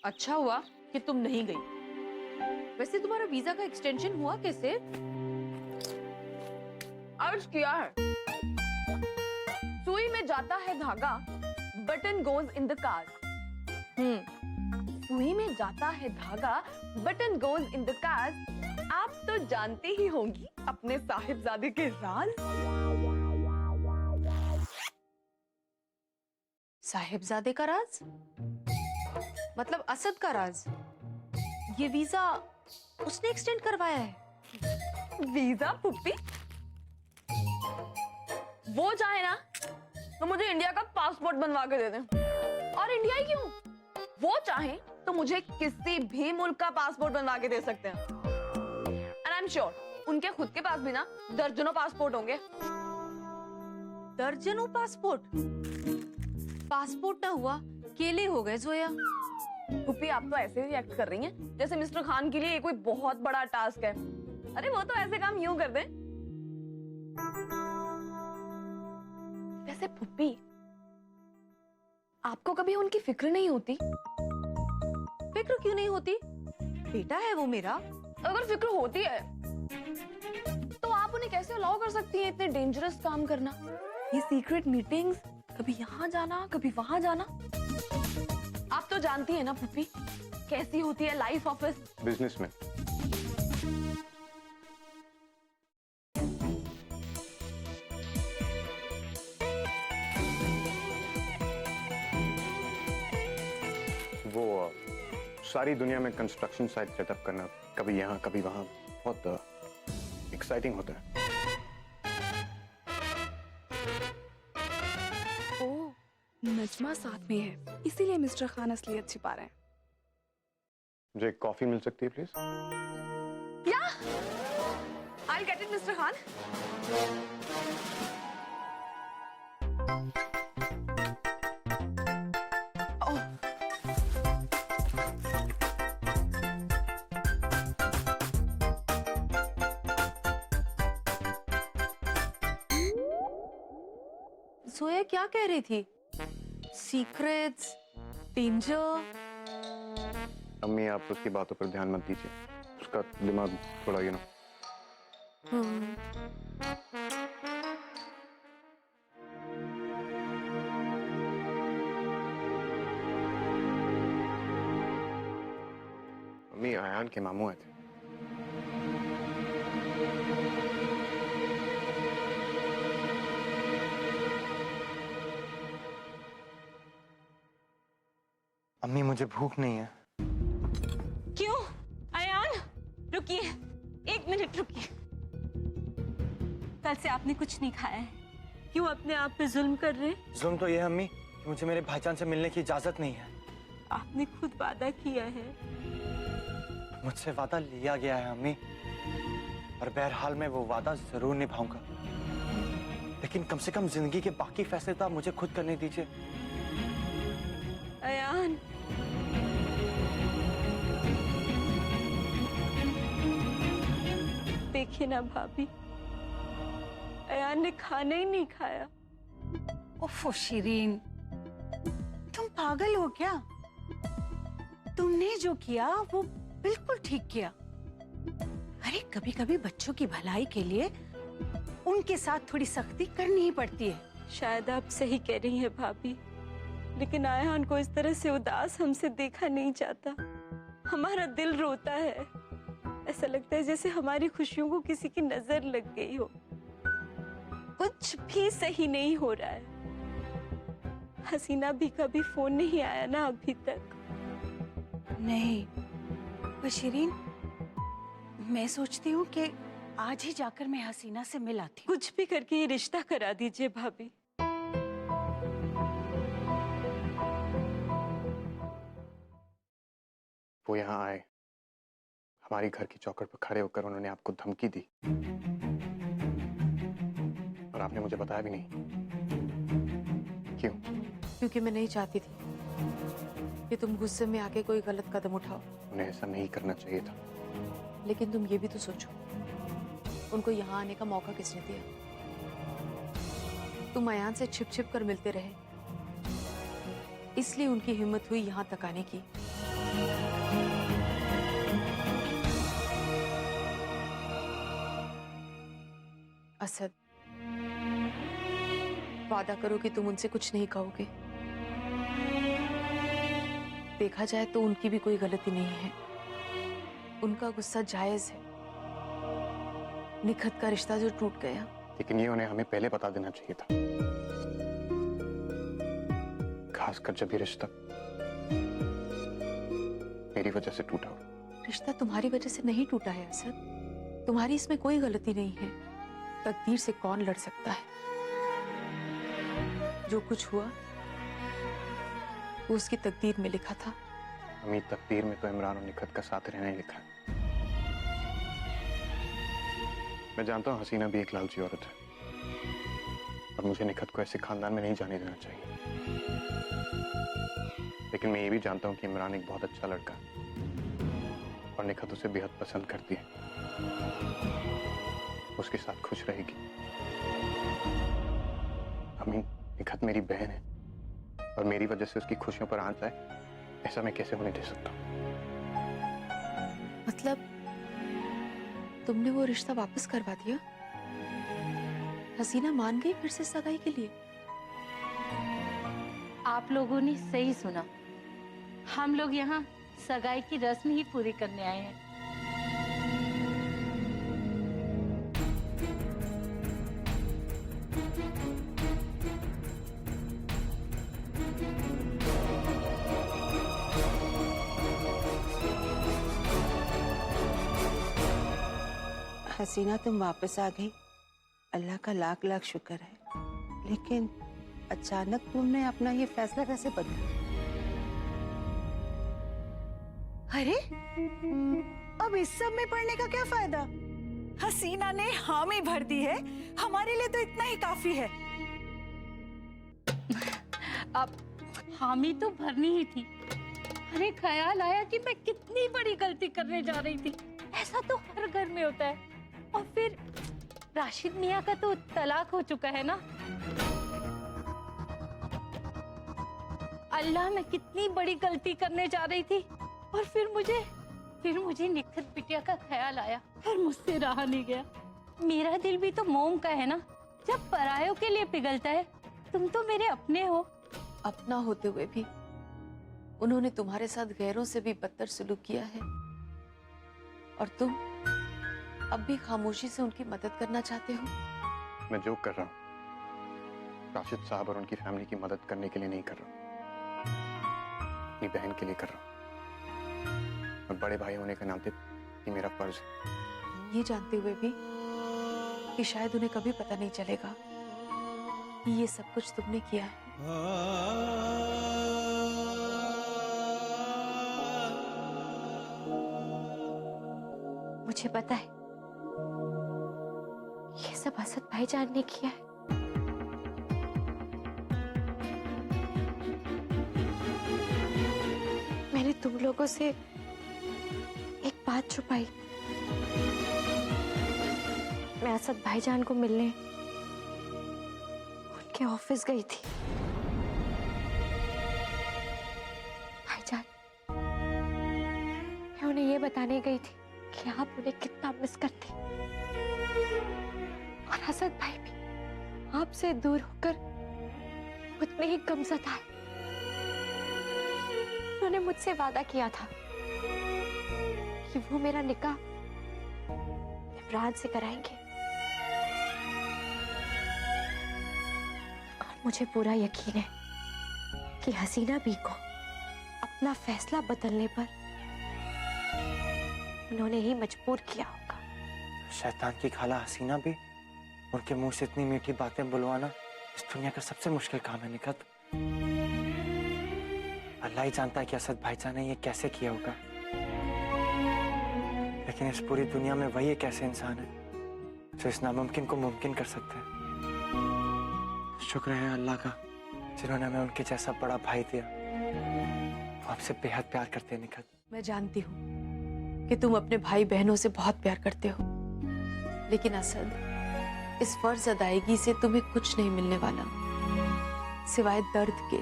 अच्छा हुआ कि तुम नहीं गई। वैसे तुम्हारा वीजा का एक्सटेंशन हुआ कैसे? अर्ज किया है। सुई में जाता है धागा, button goes in the car. सुई में जाता है धागा, button goes in the car. आप तो जानते ही होंगी अपने साहिबजादे के राज। साहिबजादे का राज मतलब असद का राज। ये वीजा उसने एक्सटेंड करवाया है। Visa puppy? वो चाहे ना तो मुझे इंडिया का पासपोर्ट बनवा के दे दें। और इंडिया ही क्यों, वो चाहे तो मुझे किसी भी मुल्क का पासपोर्ट बनवा के दे सकते हैं। एंड आई एम श्योर उनके खुद के पास भी ना दर्जनों पासपोर्ट होंगे। दर्जनों पासपोर्ट? पासपोर्ट ना हुआ केले हो गए जोया। पुप्पी आप तो ऐसे रिएक्ट कर रही हैं जैसे मिस्टर खान के लिए ये कोई बहुत बड़ा टास्क है। अरे वो तो ऐसे काम यूं कर दें। वैसे पुप्पी आपको कभी उनकी फिक्र नहीं होती? फिक्र क्यों नहीं होती? बेटा है वो मेरा। अगर फिक्र होती है तो आप उन्हें कैसे अलाउ कर सकती हैं इतने डेंजरस काम करना? ये सीक्रेट मीटिंग्स, कभी यहाँ जाना कभी वहां जाना। आप तो जानती है ना पुप्पी कैसी होती है लाइफ ऑफिस बिजनेस में। वो सारी दुनिया में कंस्ट्रक्शन साइट सेटअप करना, कभी यहाँ कभी वहां, बहुत एक्साइटिंग होता है। ओह, नजमा साथ में है, इसीलिए मिस्टर खान असलियत छिपा रहे हैं। मुझे एक कॉफी मिल सकती है प्लीज? या I get it Mister Khan. Soya क्या कह रही थी? Secrets, danger. अम्मी आप उसकी बातों पर ध्यान मत दीजिए, उसका दिमाग थोड़ा अम्मी आयान के मामू आए थे। अम्मी मुझे भूख नहीं है। क्यों? अयान रुकिए, 1 मिनट रुकिए। कल से आपने कुछ नहीं खाया है, क्यों अपने आप पे जुल्म कर रहे हैं? जुल्म तो ये है अम्मी कि मुझे मेरे भाईजान से मिलने की इजाजत नहीं है। आपने खुद वादा किया है। मुझसे वादा लिया गया है अम्मी, और बहरहाल मैं वो वादा जरूर निभाऊंगा, लेकिन कम से कम जिंदगी के बाकी फैसले तो आप मुझे खुद करने दीजिए। अयान देखिए ना भाभी, अयान ने खाना ही नहीं खाया। ओफो शिरीन, तुम पागल हो क्या? तुमने जो किया वो बिल्कुल ठीक किया। अरे कभी कभी बच्चों की भलाई के लिए उनके साथ थोड़ी सख्ती करनी ही पड़ती है। शायद आप सही कह रही हैं भाभी, लेकिन अयान को इस तरह से उदास हमसे देखा नहीं जाता। हमारा दिल रोता है, ऐसा लगता है जैसे हमारी खुशियों को किसी की नजर लग गई हो। कुछ भी सही नहीं हो रहा है। हसीना भी कभी फोन नहीं आया ना अभी तक। नहीं पर शिरीन, मैं सोचती हूँ कि आज ही जाकर मैं हसीना से मिल आती हूँ। कुछ भी करके ये रिश्ता करा दीजिए भाभी। वो यहाँ आए, हमारी घर की चौखट पर खड़े होकर उन्होंने आपको धमकी दी, और आपने मुझे बताया भी नहीं। क्यों? क्योंकि मैं नहीं चाहती थी कि तुम गुस्से में आके कोई गलत कदम उठाओ। उन्हें ऐसा नहीं करना चाहिए था। लेकिन तुम ये भी तो सोचो, उनको यहाँ आने का मौका किसने दिया? तुम अयान से छिप छिप कर मिलते रहे, इसलिए उनकी हिम्मत हुई यहाँ तक आने की। असद, वादा करो कि तुम उनसे कुछ नहीं कहोगे। देखा जाए तो उनकी भी कोई गलती नहीं है, उनका गुस्सा जायज है। निखत का रिश्ता जो टूट गया, लेकिन ये उन्हें हमें पहले बता देना चाहिए था, खासकर जब ये रिश्ता मेरी वजह से टूटा हो। रिश्ता तुम्हारी वजह से नहीं टूटा है असद, तुम्हारी इसमें कोई गलती नहीं है। तकदीर से कौन लड़ सकता है? जो कुछ हुआ वो उसकी तकदीर में लिखा था। अम्मी, तकदीर में तो इमरान और निखत का साथ रहना ही लिखा है। मैं जानता हूँ हसीना भी एक लालची औरत है और मुझे निखत को ऐसे खानदान में नहीं जाने देना चाहिए, लेकिन मैं ये भी जानता हूँ कि इमरान एक बहुत अच्छा लड़का है और निखत उसे बेहद पसंद करती है, उसके साथ खुश रहेगी। अम्मी, निखत मेरी बहन है और मेरी वजह से उसकी खुशियों पर आंच आए, ऐसा मैं कैसे होने दे सकता हूँ? मतलब तुमने वो रिश्ता वापस करवा दिया? हसीना मान गई फिर से सगाई के लिए? आप लोगों ने सही सुना, हम लोग यहाँ सगाई की रस्म ही पूरी करने आए हैं। हसीना, तुम वापस आ गई, अल्लाह का लाख लाख शुक्र है। लेकिन अचानक तुमने अपना ये फैसला कैसे बदला? अरे, अब इस सब में पढ़ने का क्या फायदा? हसीना ने हामी भर दी है, हमारे लिए तो इतना ही काफी है। अब हामी तो भरनी ही थी। अरे ख्याल आया कि मैं कितनी बड़ी गलती करने जा रही थी। ऐसा तो हर घर में होता है। और फिर राशिद मियाँ का तो तलाक हो चुका है ना। अल्लाह, मैं कितनी बड़ी गलती करने जा रही थी और फिर मुझे निखत बिटिया का ख्याल आया और मुझसे रहा नहीं गया। मेरा दिल भी तो मोम का है ना, जब परायों के लिए पिघलता है। तुम तो मेरे अपने हो। अपना होते हुए भी उन्होंने तुम्हारे साथ गैरों से भी बदतर सलूक किया है और तुम अब भी खामोशी से उनकी मदद करना चाहते हो। मैं जो कर रहा हूँ राशिद साहब और उनकी फैमिली की मदद करने के लिए नहीं कर रहा हूँ, अपनी बहन के लिए कर रहा हूँ। और बड़े भाई होने के नाते ये मेरा फर्ज है। ये जानते हुए भी कि शायद उन्हें कभी पता नहीं चलेगा कि ये सब कुछ तुमने किया है। मुझे पता है ये सब असद भाईजान ने किया है। मैंने तुम लोगों से एक बात छुपाई। मैं असद भाईजान को मिलने उनके ऑफिस गई थी। भाईजान, मैं उन्हें ये बताने गई थी कि आप उन्हें कितना मिस करते हैं। और असद भाई भी आपसे दूर होकर उतने ही गमज़दा है। उन्होंने मुझसे वादा किया था कि वो मेरा निकाह इमरान से कराएंगे और मुझे पूरा यकीन है कि हसीना बी को अपना फैसला बदलने पर उन्होंने ही मजबूर किया होगा। शैतान की खाला हसीना भी, उनके मुंह से इतनी मीठी बातें बुलवाना इस दुनिया का सबसे मुश्किल काम है निखत। अल्लाह ही जानता है कि असद भाईजान ने ये कैसे किया होगा, लेकिन इस पूरी दुनिया में वही एक ऐसे इंसान है जो इस नामुमकिन को मुमकिन कर सकते हैं। शुक्र है अल्लाह का जिन्होंने हमें उनके जैसा बड़ा भाई दिया। वो आपसे बेहद प्यार करते हैं निखत। मैं जानती हूँ कि तुम अपने भाई बहनों से बहुत प्यार करते हो, लेकिन असद, इस फर्ज अदायगी से तुम्हें कुछ नहीं मिलने वाला सिवाय दर्द के।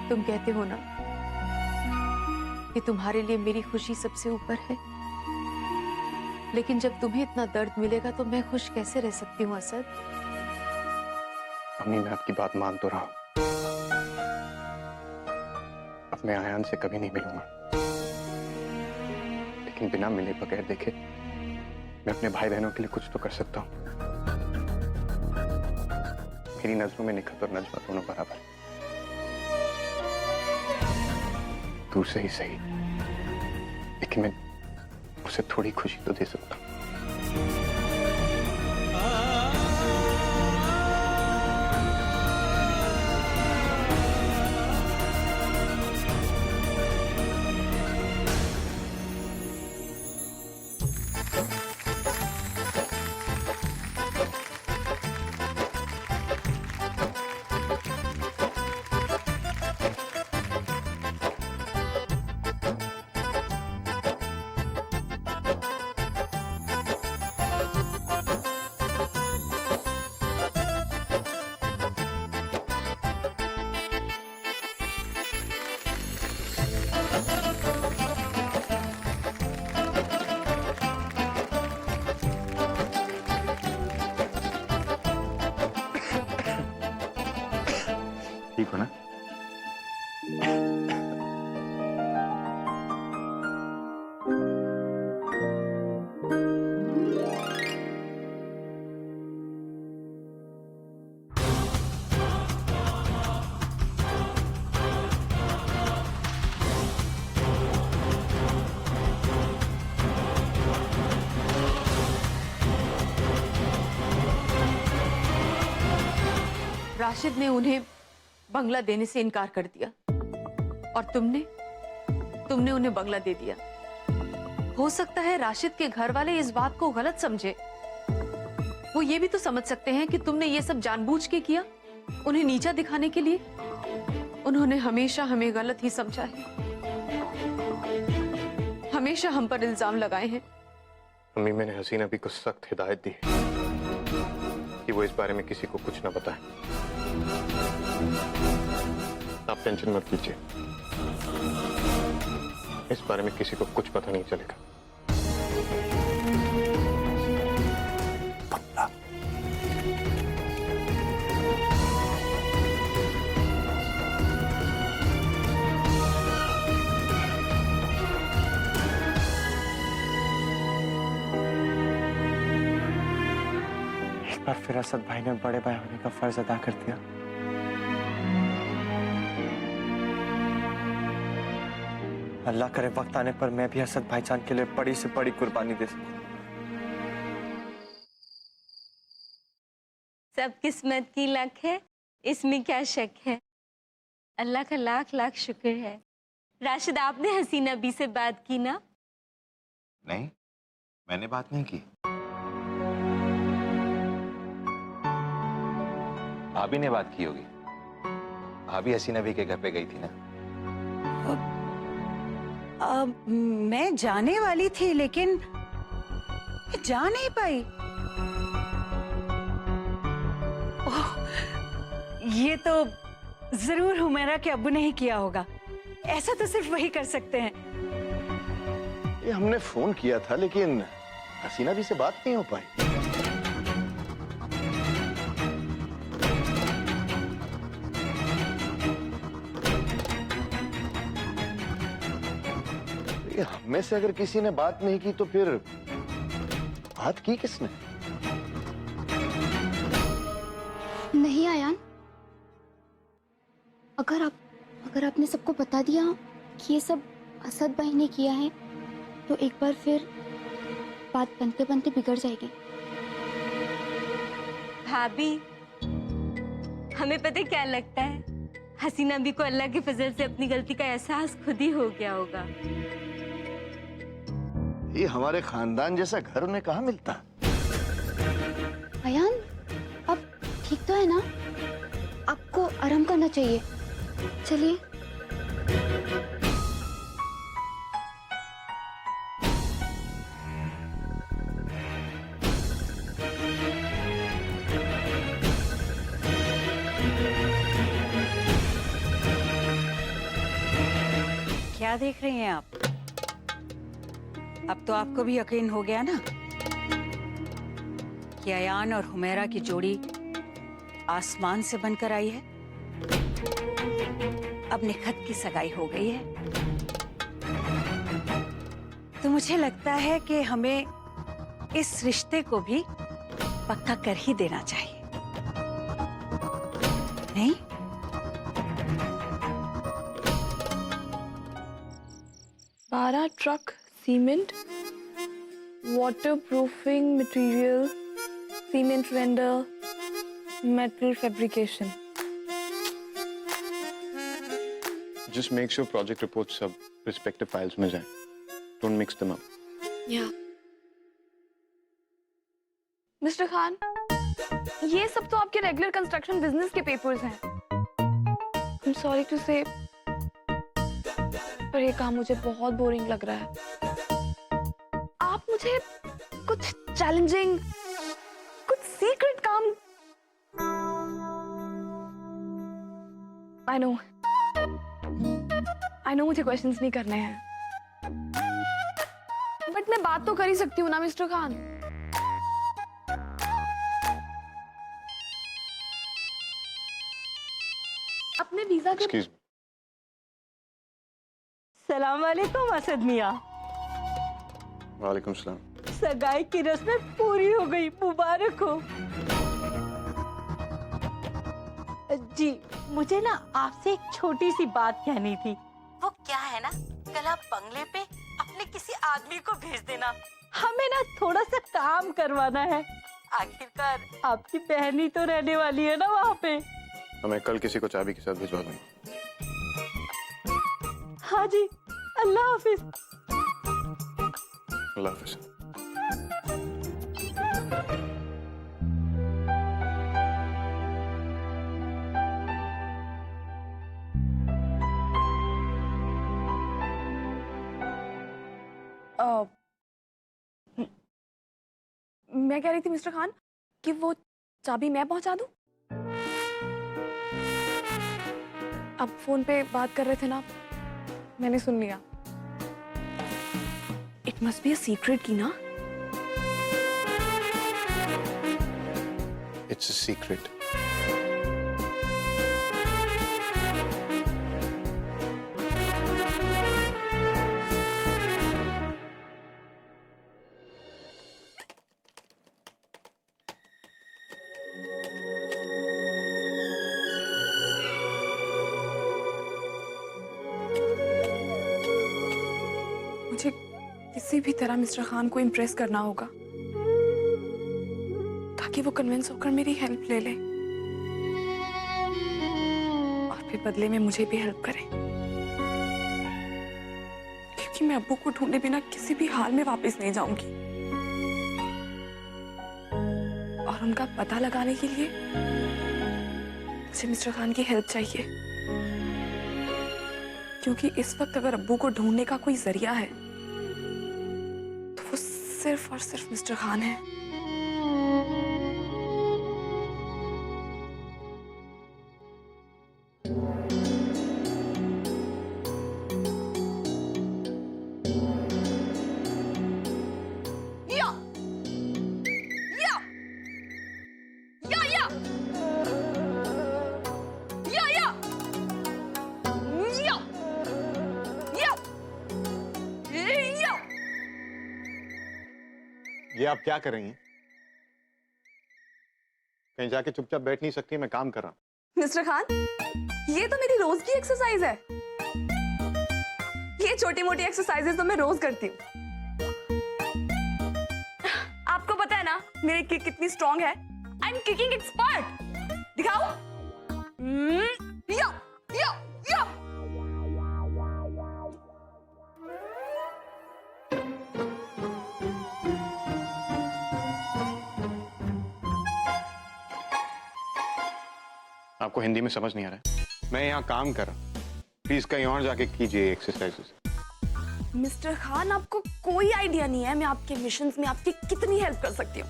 तुम कहते हो ना कि तुम्हारे लिए मेरी खुशी सबसे ऊपर है, लेकिन जब तुम्हें इतना दर्द मिलेगा तो मैं खुश कैसे रह सकती हूँ असद? अम्मी, मैं आपकी बात मान तो रहा हूं। अब मैं आयान से कभी नहीं मिलूंगा, लेकिन बिना मिले बगैर देखे मैं अपने भाई बहनों के लिए कुछ तो कर सकता हूँ। मेरी नजरों में निखत और नजवा दोनों बराबर, तू सही सही, लेकिन मैं उसे थोड़ी खुशी तो दे सकता हूँ। ठीक हो ना? राशिद ने उन्हें बंगला देने से इनकार कर दिया और तुमने उन्हें बंगला दे दिया। हो सकता है राशिद के घर वाले इस बात को गलत समझे। वो ये भी तो समझ सकते हैं कि तुमने ये सब जानबूझ के किया, उन्हें नीचा दिखाने के लिए। उन्होंने हमेशा हमें गलत ही समझा है, हमेशा हम पर इल्जाम लगाए हैं। अम्मी, मैंने हसीना भी को सख्त हिदायत दी है कि वो इस बारे में किसी को कुछ ना बताए। आप टेंशन मत लीजिए, इस बारे में किसी को कुछ पता नहीं चलेगा। एक बार फिर असद भाई ने बड़े भाई होने का फर्ज अदा कर दिया। अल्लाह करे वक्त आने पर मैं भी असद भाईजान के लिए बड़ी से बड़ी कुर्बानी दे सकूं। सब किस्मत की लक है, इसमें क्या शक है। अल्लाह का लाख लाख शुक्र है। राशिद, आपने हसीना बी से बात की ना? नहीं, मैंने बात नहीं की। भाभी ने बात की होगी। भाभी हसीना बी के घर पे गई थी ना? मैं जाने वाली थी लेकिन मैं जा नहीं पाई। ओह, ये तो जरूर हुमैरा के अब्बू ने ही किया होगा। ऐसा तो सिर्फ वही कर सकते हैं। ये हमने फोन किया था लेकिन हसीना भी से बात नहीं हो पाई। ये हमें से अगर किसी ने बात नहीं की तो फिर बात की किसने? नहीं आयान, अगर आपने सबको बता दिया कि ये सब असद भाई ने किया है तो एक बार फिर बात बनते बनते बिगड़ जाएगी। भाभी, हमें पता है क्या लगता है, हसीना बी को अल्लाह के फजल से अपनी गलती का एहसास खुद ही हो गया होगा। ये हमारे खानदान जैसा घर उन्हें कहाँ मिलता? आयान, अब ठीक तो है ना? आपको आराम करना चाहिए। चलिए। क्या देख रही हैं आप? अब तो आपको भी यकीन हो गया ना कि अयान और हुमैरा की जोड़ी आसमान से बनकर आई है। अब निखत की सगाई हो गई है, तो मुझे लगता है कि हमें इस रिश्ते को भी पक्का कर ही देना चाहिए, नहीं? बारह truck cement, waterproofing material, cement vendor, metal fabrication. Just make sure project reports सब respective files में जाएं. Don't mix them up. या मिस्टर खान, ये सब तो आपके रेगुलर कंस्ट्रक्शन बिजनेस के पेपर्स हैं। I'm sorry to say, पर ये काम मुझे बहुत बोरिंग लग रहा है। आप मुझे कुछ चैलेंजिंग, कुछ सीक्रेट काम। I know मुझे क्वेश्चंस नहीं करने हैं, बट मैं बात तो कर ही सकती हूँ ना मिस्टर खान। अपने वीजा के Excuse me. सलाम वालेकुम असद मियाँ। वालेकुम सलाम। सगाई की रस्में पूरी हो गई, मुबारक हो। जी, मुझे ना आपसे एक छोटी सी बात कहनी थी। वो क्या है ना, कल आप बंगले पे अपने किसी आदमी को भेज देना, हमें ना थोड़ा सा काम करवाना है। आखिरकार आपकी बहन ही तो रहने वाली है ना वहाँ पे। तो मैं कल किसी को चाबी के साथ भिजवा दूंगा। हाँ जी, अल्लाह हाफिज। अल्लाह हाफिज। मैं कह रही थी मिस्टर खान कि वो चाबी मैं पहुंचा दूं। अब फोन पे बात कर रहे थे ना, मैंने सुन लिया। It must be a secret की ना। It's a secret. मुझे किसी भी तरह मिस्टर खान को इम्प्रेस करना होगा ताकि वो कन्विंस होकर मेरी हेल्प ले ले और फिर बदले में मुझे भी हेल्प करे, क्योंकि मैं अब्बू को ढूंढे बिना किसी भी हाल में वापस नहीं जाऊंगी। और उनका पता लगाने के लिए मुझे मिस्टर खान की हेल्प चाहिए, क्योंकि इस वक्त अगर अब्बू को ढूंढने का कोई जरिया है तो वो सिर्फ और सिर्फ मिस्टर खान है। ये आप क्या कर रही हैं? कहीं जाके चुपचाप बैठ नहीं सकती? मैं काम कर रहा हूँ। मिस्टर खान, ये तो मेरी रोज की एक्सरसाइज है। ये छोटी मोटी एक्सरसाइजेस तो मैं रोज करती हूँ। आपको पता है ना मेरी किक कितनी स्ट्रॉन्ग है। I am kicking expert. दिखाओ। या, या, या। आपको हिंदी में समझ नहीं आ रहा है? मैं यहाँ काम कर रहा हूँ, प्लीज कहीं और जाके कीजिए एक्सरसाइजेस। मिस्टर खान, आपको कोई आइडिया नहीं है मैं आपके मिशंस में आपकी कितनी हेल्प कर सकती हूँ।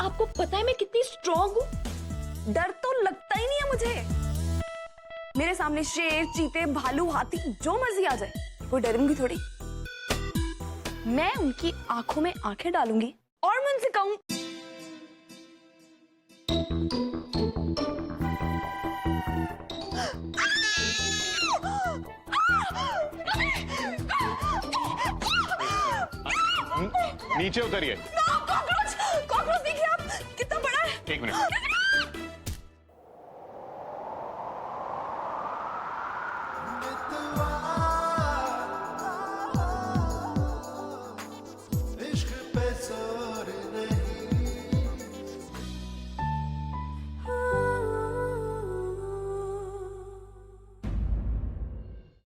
आपको पता है मैं कितनी स्ट्रॉन्ग हूँ। डर तो लगता ही नहीं है मुझे। मेरे सामने शेर, चीते, भालू, हाथी जो मर्जी आ जाए, वो डरूंगी थोड़ी। मैं उनकी आंखों में आंखें डालूंगी और मैं उनसे कहूं, नीचे उतरिए। कॉकरोच, कॉकरोच देखिए आप, कितना बड़ा है। एक मिनट।